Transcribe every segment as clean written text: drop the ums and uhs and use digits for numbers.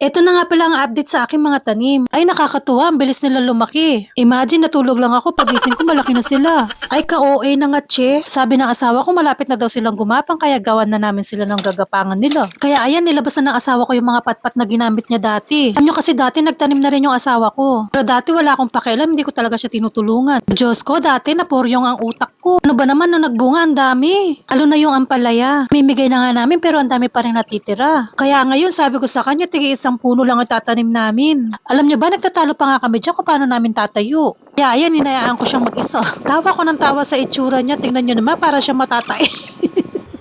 Eto na nga pala ang update sa aking mga tanim. Ay nakakatuwa, ang bilis nila lumaki. Imagine natulog lang ako, pagising ko malaki na sila. Ay ka-OA na nga che. Sabi ng asawa ko malapit na daw silang gumapang kaya gawan na namin sila ng gagapangan nila. Kaya ayan, nilabas na ng asawa ko yung mga patpat na ginamit niya dati. Alam nyo kasi dati nagtanim na rin yung asawa ko. Pero dati wala akong pakialam, hindi ko talaga siya tinutulungan. Diyos ko, dati naporyong ang utak ko. Ano ba naman na nagbunga, ang dami. Lalo na yung ampalaya. Mimigay na nga namin pero ang dami pa rin natitira. Kaya ngayon sabi ko sa kanya, tigi isang puno lang ang tatanim namin. Alam niyo ba, nagtatalo pa nga kami dyan kung paano namin tatayo. Kaya ayan, hinayaan ko siyang mag-isa. Tawa ko ng tawa sa itsura niya. Tingnan niyo naman, para siyang matatay.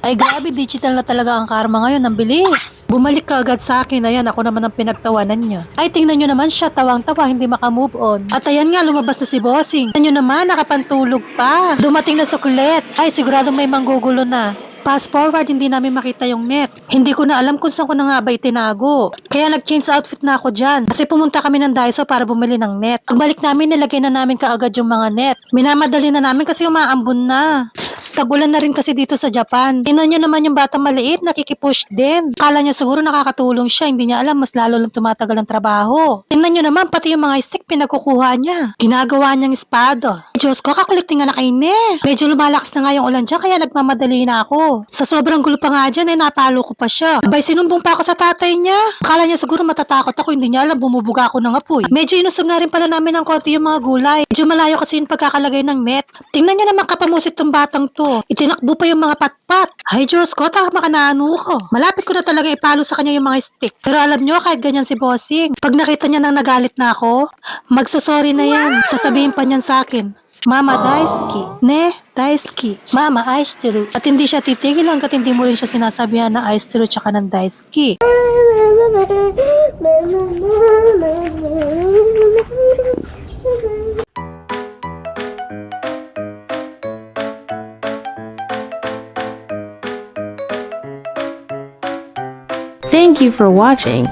Ay grabe, digital na talaga ang karma ngayon, ang bilis. Bumalik ka agad sa akin, ayan, ako naman ang pinagtawanan niya. Ay tingnan nyo naman siya, tawang-tawa, hindi makamove on. At ayan nga, lumabas na si Bossing. Tingnan nyo naman, nakapantulog pa. Dumating na suklet. Ay sigurado may manggugulo na. Fast forward, hindi namin makita yung net. Hindi ko na alam kung saan ko na nga ba itinago. Kaya nag-change outfit na ako dyan. Kasi pumunta kami ng Daiso para bumili ng net. Pagbalik namin, nilagay na namin kaagad yung mga net. Minamadali na namin kasi umaambon na. Tagulan na rin kasi dito sa Japan. Tingnan nyo naman yung bata maliit, nakikipush din. Kala niya siguro nakakatulong siya, hindi niya alam, mas lalo lang tumatagal ang trabaho. Tingnan nyo naman, pati yung mga stick pinagkukuha niya. Ginagawa niyang espada. Diyos ko, kakulit nga na kayo Medyo lumalakas na nga yung ulan dyan, kaya nagmamadali na ako. Sa sobrang gulo pa nga dyan, napalo ko pa siya. Abay, sinumbong pa ako sa tatay niya. Akala niya siguro matatakot ako, hindi niya alam, bumubuga ako ng apoy. Medyo inusog na rin pala namin ng konti yung mga gulay. Medyo malayo kasi yung pagkakalagay ng net. Tingnan niyo naman kapamusit tong batang to. Itinakbo pa yung mga patpat. Ay Diyos ko, tama ka na ko. Malapit ko na talaga ipalo sa kanya yung mga stick. Pero alam niyo, kahit ganyan si Bossing, pag nakita niya nang nagalit na ako, magsasorry na yan. Sasabihin pa niyan sa akin, Mama Daisuki, ne, Daisuki, Mama Aishiteru. At hindi siya titigil hanggat hindi mo rin siya sinasabihan na Aishiteru tsaka ng Daisuki. Thank you for watching.